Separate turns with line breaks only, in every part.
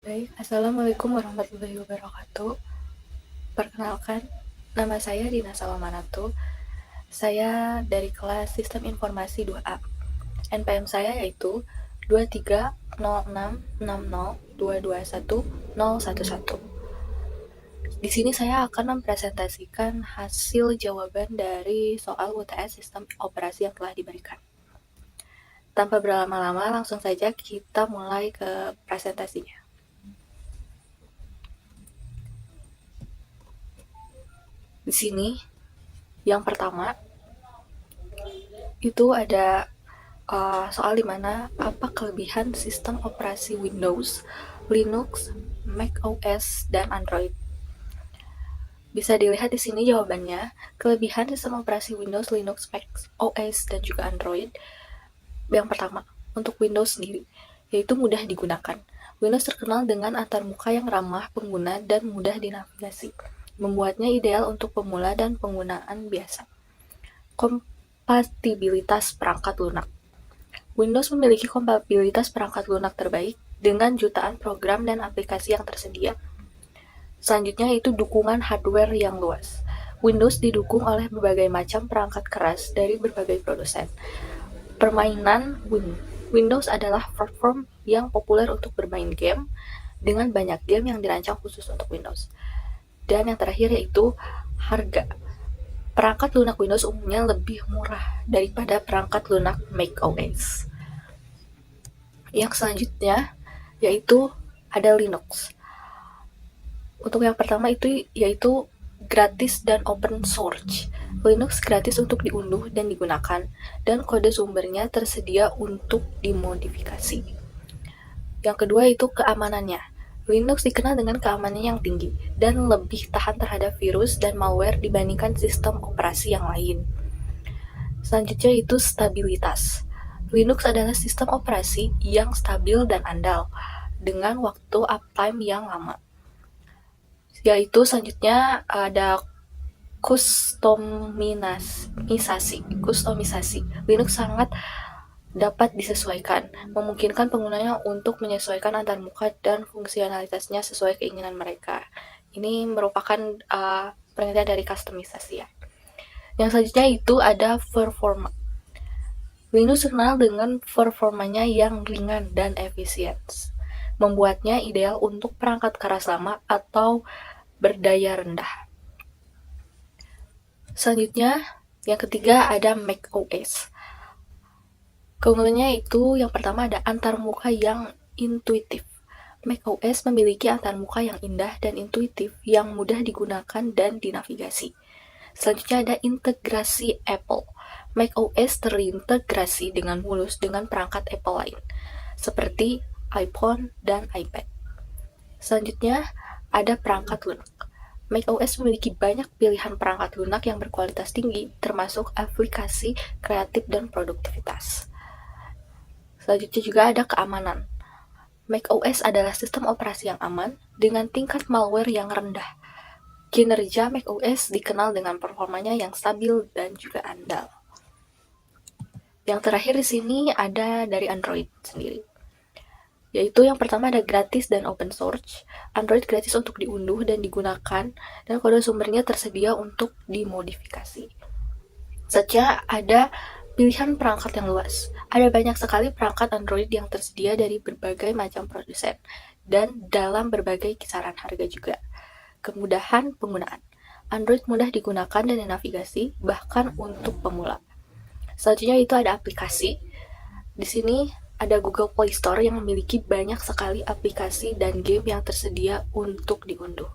Baik, Assalamualaikum warahmatullahi wabarakatuh. Perkenalkan, nama saya Dina Salamanatu. Saya dari kelas Sistem Informasi 2A. NPM saya yaitu 230660221011. Di sini saya akan mempresentasikan hasil jawaban dari soal UTS Sistem Operasi yang telah diberikan. Tanpa berlama-lama, langsung saja kita mulai ke presentasinya. Di sini, yang pertama, itu ada soal dimana apa kelebihan sistem operasi Windows, Linux, Mac OS, dan Android. Bisa dilihat di sini jawabannya. Kelebihan sistem operasi Windows, Linux, Mac OS, dan juga Android. Yang pertama, untuk Windows sendiri, yaitu mudah digunakan. Windows terkenal dengan antarmuka yang ramah pengguna dan mudah dinavigasi, membuatnya ideal untuk pemula dan penggunaan biasa. Kompatibilitas perangkat lunak. Windows memiliki kompatibilitas perangkat lunak terbaik dengan jutaan program dan aplikasi yang tersedia. Selanjutnya itu dukungan hardware yang luas. Windows didukung oleh berbagai macam perangkat keras dari berbagai produsen. Permainan Windows adalah platform yang populer untuk bermain game dengan banyak game yang dirancang khusus untuk Windows. Dan yang terakhir yaitu harga. Perangkat lunak Windows umumnya lebih murah daripada perangkat lunak Mac OS. Yang selanjutnya yaitu ada Linux. Untuk yang pertama itu yaitu gratis dan open source. Linux gratis untuk diunduh dan digunakan, dan kode sumbernya tersedia untuk dimodifikasi. Yang kedua itu keamanannya. Linux dikenal dengan keamanannya yang tinggi dan lebih tahan terhadap virus dan malware dibandingkan sistem operasi yang lain. Selanjutnya itu stabilitas. Linux adalah sistem operasi yang stabil dan andal dengan waktu uptime yang lama. Yaitu selanjutnya ada kustomisasi. Linux sangat dapat disesuaikan, memungkinkan penggunanya untuk menyesuaikan antarmuka dan fungsionalitasnya sesuai keinginan mereka. Ini merupakan pengertian dari kustomisasi ya. Yang selanjutnya itu ada performa. Linux terkenal dengan performanya yang ringan dan efisien, membuatnya ideal untuk perangkat keras lama atau berdaya rendah. Selanjutnya, yang ketiga ada Mac OS. Keunggulannya itu yang pertama ada antarmuka yang intuitif. Mac OS memiliki antarmuka yang indah dan intuitif yang mudah digunakan dan dinavigasi. Selanjutnya ada integrasi Apple. Mac OS terintegrasi dengan mulus dengan perangkat Apple lain, seperti iPhone dan iPad. Selanjutnya ada perangkat lunak. Mac OS memiliki banyak pilihan perangkat lunak yang berkualitas tinggi, termasuk aplikasi kreatif dan produktivitas. Selanjutnya juga ada keamanan. Mac OS adalah sistem operasi yang aman dengan tingkat malware yang rendah. Kinerja Mac OS dikenal dengan performanya yang stabil dan juga andal. Yang terakhir di sini ada dari Android sendiri. Yaitu yang pertama ada gratis dan open source. Android gratis untuk diunduh dan digunakan, dan kode sumbernya tersedia untuk dimodifikasi. Saja ada pilihan perangkat yang luas. Ada banyak sekali perangkat Android yang tersedia dari berbagai macam produsen, dan dalam berbagai kisaran harga juga. Kemudahan penggunaan. Android mudah digunakan dan dinavigasi, bahkan untuk pemula. Selanjutnya itu ada aplikasi. Di sini ada Google Play Store yang memiliki banyak sekali aplikasi dan game yang tersedia untuk diunduh.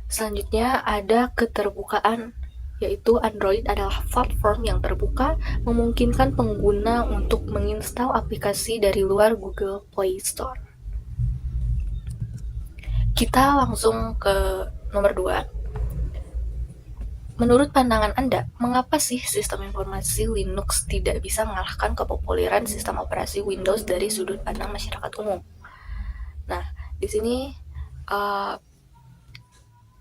Selanjutnya ada keterbukaan, yaitu Android adalah platform yang terbuka, memungkinkan pengguna untuk menginstal aplikasi dari luar Google Play Store. Kita langsung ke nomor 2. Menurut pandangan Anda, mengapa sih sistem informasi Linux tidak bisa mengalahkan kepopuleran sistem operasi Windows dari sudut pandang masyarakat umum? Nah, di sini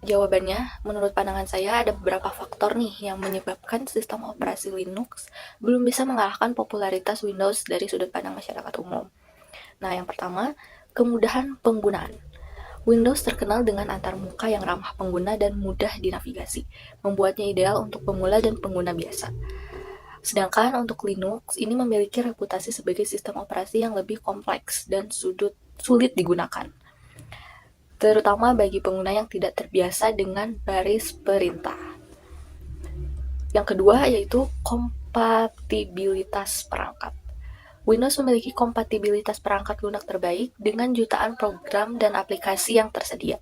jawabannya, menurut pandangan saya ada beberapa faktor nih yang menyebabkan sistem operasi Linux belum bisa mengalahkan popularitas Windows dari sudut pandang masyarakat umum. Nah, yang pertama, Kemudahan penggunaan. Windows terkenal dengan antarmuka yang ramah pengguna dan mudah dinavigasi, membuatnya ideal untuk pemula dan pengguna biasa. Sedangkan untuk Linux, ini memiliki reputasi sebagai sistem operasi yang lebih kompleks dan sulit digunakan, terutama bagi pengguna yang tidak terbiasa dengan baris perintah. Yang kedua yaitu kompatibilitas perangkat. Windows memiliki kompatibilitas perangkat lunak terbaik dengan jutaan program dan aplikasi yang tersedia.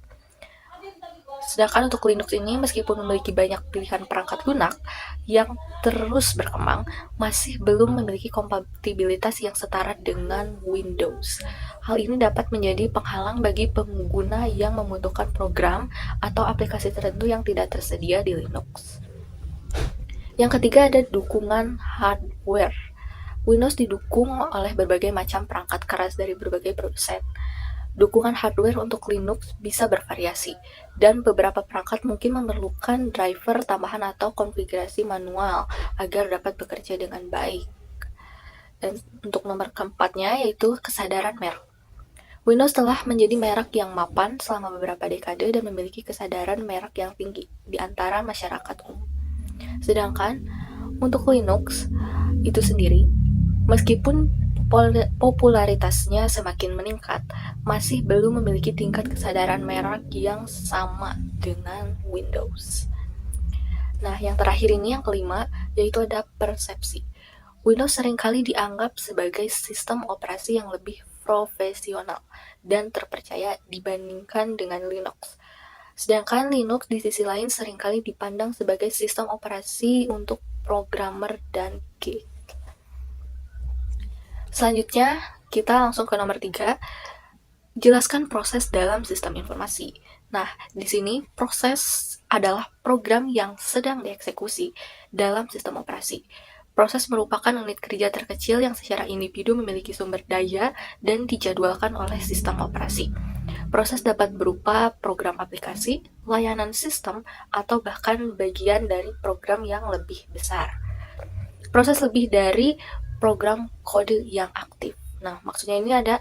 Sedangkan untuk Linux ini, meskipun memiliki banyak pilihan perangkat lunak yang terus berkembang, masih belum memiliki kompatibilitas yang setara dengan Windows. Hal ini dapat menjadi penghalang bagi pengguna yang membutuhkan program atau aplikasi tertentu yang tidak tersedia di Linux. Yang ketiga ada dukungan hardware. Windows didukung oleh berbagai macam perangkat keras dari berbagai produsen. Dukungan hardware untuk Linux bisa bervariasi, dan beberapa perangkat mungkin memerlukan driver tambahan atau konfigurasi manual agar dapat bekerja dengan baik. Dan untuk nomor keempatnya yaitu kesadaran merek. Windows telah menjadi merek yang mapan selama beberapa dekade dan memiliki kesadaran merek yang tinggi di antara masyarakat umum. Sedangkan untuk Linux itu sendiri, meskipun popularitasnya semakin meningkat, masih belum memiliki tingkat kesadaran merek yang sama dengan Windows. Nah, yang terakhir ini, yang kelima, yaitu ada persepsi. Windows seringkali dianggap sebagai sistem operasi yang lebih profesional dan terpercaya dibandingkan dengan Linux. Sedangkan Linux di sisi lain seringkali dipandang sebagai sistem operasi untuk programmer dan geek. Selanjutnya, kita langsung ke nomor 3, jelaskan proses dalam sistem informasi. Nah, di sini proses adalah program yang sedang dieksekusi dalam sistem operasi. Proses merupakan unit kerja terkecil yang secara individu memiliki sumber daya dan dijadwalkan oleh sistem operasi. Proses dapat berupa program aplikasi, layanan sistem, atau bahkan bagian dari program yang lebih besar. Proses lebih dari program kode yang aktif. Nah, maksudnya ini ada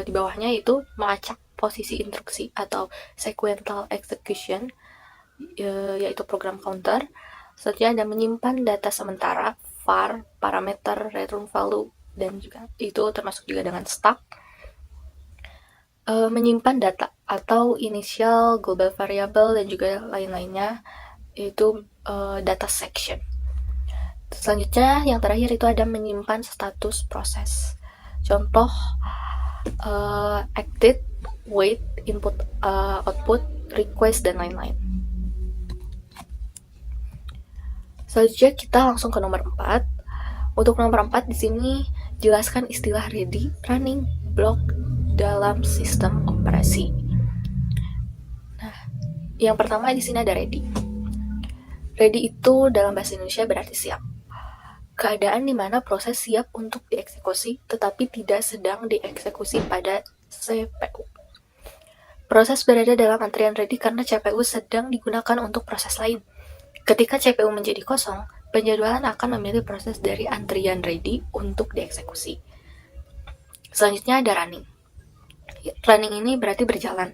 di bawahnya itu melacak posisi instruksi atau sequential execution, yaitu program counter. Selanjutnya ada menyimpan data sementara, var, parameter, return value, dan juga itu termasuk juga dengan stack. Menyimpan data atau initial, global variable, dan juga lain-lainnya, yaitu data section. Selanjutnya, yang terakhir itu ada menyimpan status proses. Contoh, active, wait, input, output, request, dan lain-lain. Selanjutnya kita langsung ke nomor 4. Untuk nomor 4 di sini jelaskan istilah ready, running, block dalam sistem operasi. Nah, yang pertama di sini ada ready. Ready itu dalam bahasa Indonesia berarti siap. Keadaan di mana proses siap untuk dieksekusi tetapi tidak sedang dieksekusi pada CPU. Proses berada dalam antrian ready karena CPU sedang digunakan untuk proses lain. Ketika CPU menjadi kosong, penjadwalan akan memilih proses dari antrian ready untuk dieksekusi. Selanjutnya ada running. Running ini berarti berjalan.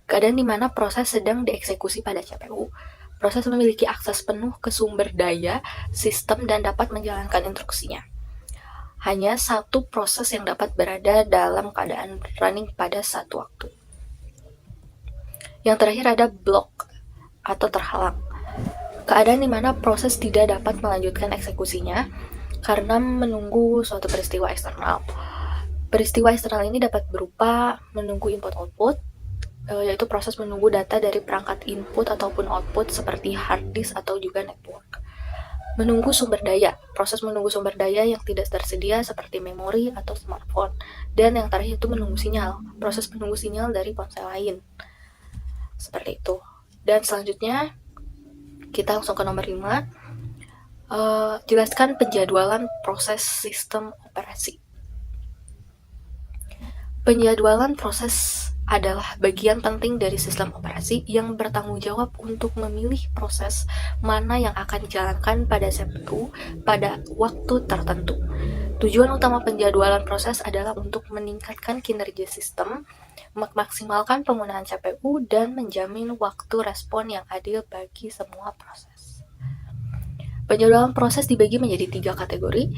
Keadaan di mana proses sedang dieksekusi pada CPU. Proses memiliki akses penuh ke sumber daya sistem dan dapat menjalankan instruksinya. Hanya satu proses yang dapat berada dalam keadaan running pada satu waktu. Yang terakhir ada block atau terhalang. Keadaan di mana proses tidak dapat melanjutkan eksekusinya karena menunggu suatu peristiwa eksternal. Peristiwa eksternal ini dapat berupa menunggu input-output, yaitu proses menunggu data dari perangkat input ataupun output seperti hard disk atau juga network. Menunggu sumber daya, proses menunggu sumber daya yang tidak tersedia seperti memori atau smartphone. Dan yang terakhir itu menunggu sinyal, proses menunggu sinyal dari ponsel lain. Seperti itu. Dan selanjutnya kita langsung ke nomor 5. Jelaskan penjadwalan proses sistem operasi. Penjadwalan proses adalah bagian penting dari sistem operasi yang bertanggung jawab untuk memilih proses mana yang akan dijalankan pada CPU pada waktu tertentu. Tujuan utama penjadwalan proses adalah untuk meningkatkan kinerja sistem, memaksimalkan penggunaan CPU, dan menjamin waktu respon yang adil bagi semua proses. Penjadwalan proses dibagi menjadi 3 kategori.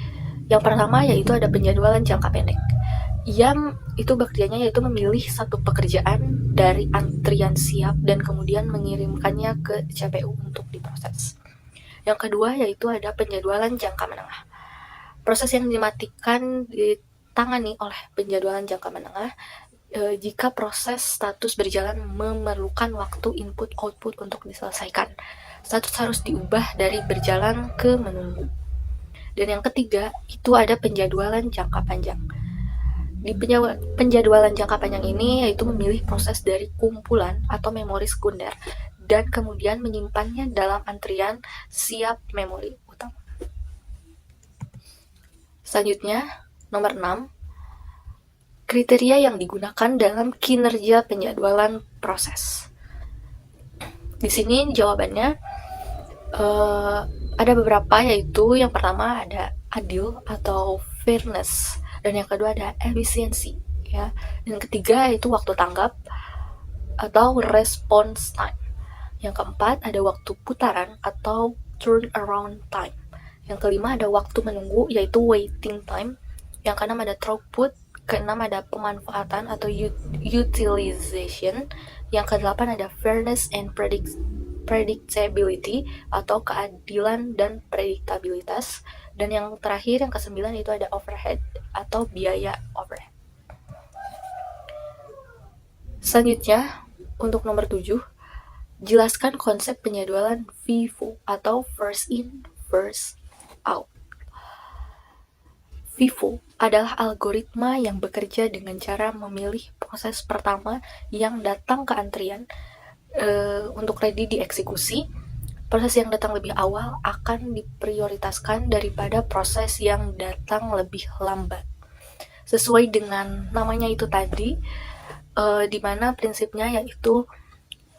Yang pertama yaitu ada penjadwalan jangka pendek, yang itu bekerjanya yaitu memilih satu pekerjaan dari antrian siap dan kemudian mengirimkannya ke CPU untuk diproses. Yang kedua yaitu ada penjadwalan jangka menengah. Proses yang dimatikan ditangani oleh penjadwalan jangka menengah jika proses status berjalan memerlukan waktu input-output untuk diselesaikan. Status harus diubah dari berjalan ke menunggu. Dan yang ketiga itu ada penjadwalan jangka panjang. Di penjadwalan jangka panjang ini yaitu memilih proses dari kumpulan atau memori sekunder dan kemudian menyimpannya dalam antrian siap memori utama. Selanjutnya, nomor 6, kriteria yang digunakan dalam kinerja penjadwalan proses. Di sini jawabannya ada beberapa, yaitu yang pertama ada adil atau fairness, dan yang kedua ada efisiensi, ya. Dan ketiga itu waktu tanggap atau response time. Yang keempat ada waktu putaran atau turnaround time. Yang kelima ada waktu menunggu yaitu waiting time. Yang keenam ada throughput. Keenam ada pemanfaatan atau utilization. Yang kedelapan ada fairness and predictability atau keadilan dan prediktabilitas. Dan yang terakhir, yang kesembilan itu ada overhead atau biaya overhead. Selanjutnya, untuk nomor 7, jelaskan konsep penjadwalan FIFO atau first in, first out. FIFO adalah algoritma yang bekerja dengan cara memilih proses pertama yang datang ke antrian untuk ready dieksekusi. Proses yang datang lebih awal akan diprioritaskan daripada proses yang datang lebih lambat. Sesuai dengan namanya itu tadi, di mana prinsipnya yaitu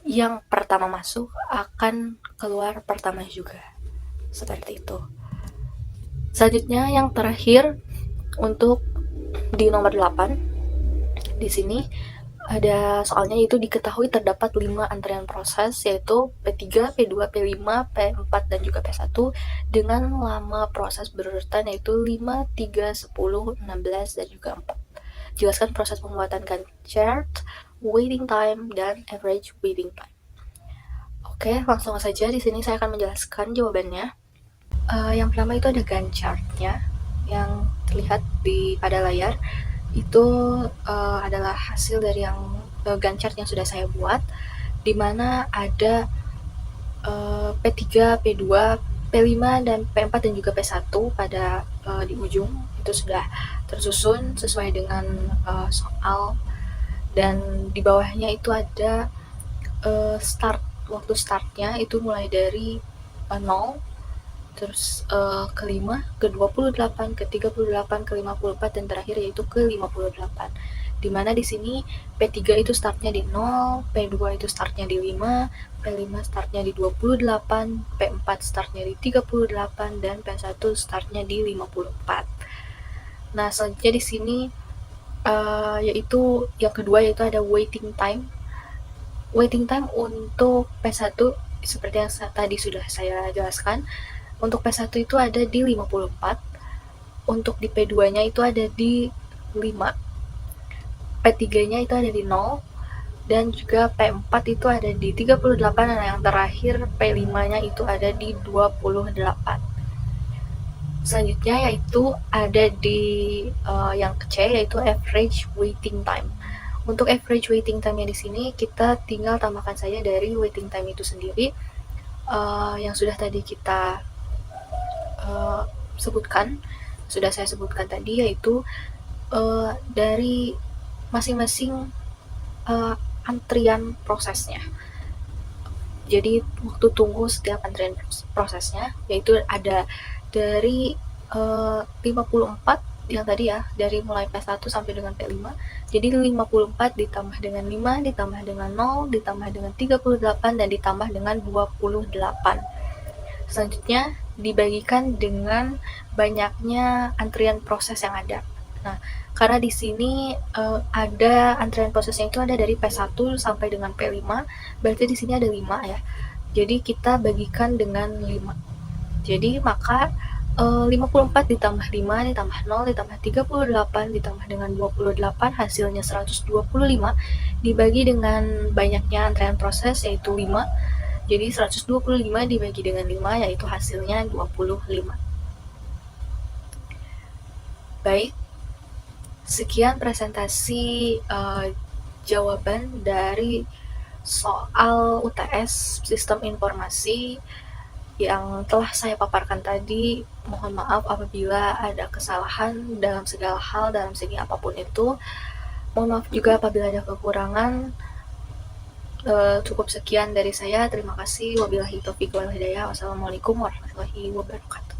yang pertama masuk akan keluar pertama juga. Seperti itu. Selanjutnya yang terakhir untuk di nomor 8. Di sini ada soalnya yaitu diketahui terdapat 5 antrian proses yaitu P3, P2, P5, P4 dan juga P1 dengan lama proses berurutan yaitu 5, 3, 10, 16 dan juga 4. Jelaskan proses pembuatan Gantt chart, waiting time dan average waiting time. Oke, langsung saja di sini saya akan menjelaskan jawabannya. Yang pertama itu ada Gantt chart-nya yang terlihat pada layar. Itu adalah hasil dari yang Gantt chart yang sudah saya buat, di mana ada P3, P2, P5 dan P4 dan juga P1 pada di ujung itu sudah tersusun sesuai dengan soal, dan di bawahnya itu ada waktu startnya itu mulai dari 0 terus ke 5, ke 28, ke 38, ke 54 dan terakhir yaitu ke 58. Dimana di sini P3 itu startnya di 0, P2 itu startnya di 5, P5 startnya di 28, P4 startnya di 38 dan P1 startnya di 54. Nah, selanjutnya di sini yaitu yang kedua yaitu ada waiting time. Waiting time untuk P1 seperti yang tadi sudah saya jelaskan. Untuk P1 itu ada di 54, untuk di P2-nya itu ada di 5, P3-nya itu ada di 0, dan juga P4 itu ada di 38, dan yang terakhir P5-nya itu ada di 28. Selanjutnya yaitu ada di yang C yaitu average waiting time. Untuk average waiting time-nya di sini kita tinggal tambahkan saja dari waiting time itu sendiri yang sudah tadi kita sudah saya sebutkan tadi, yaitu dari masing-masing antrian prosesnya. Jadi waktu tunggu setiap antrian prosesnya yaitu ada dari 54 yang tadi ya, dari mulai P1 sampai dengan P5. Jadi 54 ditambah dengan 5, ditambah dengan 0, ditambah dengan 38, dan ditambah dengan 28. Selanjutnya dibagikan dengan banyaknya antrian proses yang ada. Nah, karena di sini ada antrian prosesnya itu ada dari P1 sampai dengan P5, berarti di sini ada 5 ya. Jadi kita bagikan dengan 5. Jadi maka 54 ditambah 5 ditambah 0 ditambah 38 ditambah dengan 28 hasilnya 125 dibagi dengan banyaknya antrean proses yaitu 5. Jadi 125 dibagi dengan 5 yaitu hasilnya 25. Baik, sekian presentasi jawaban dari soal UTS Sistem Informasi yang telah saya paparkan tadi. Mohon maaf apabila ada kesalahan dalam segala hal, dalam segi apapun itu. Mohon maaf juga apabila ada kekurangan. Cukup sekian dari saya. Terima kasih. Wabillahi taufiq wal hidayah. Wassalamualaikum warahmatullahi wabarakatuh.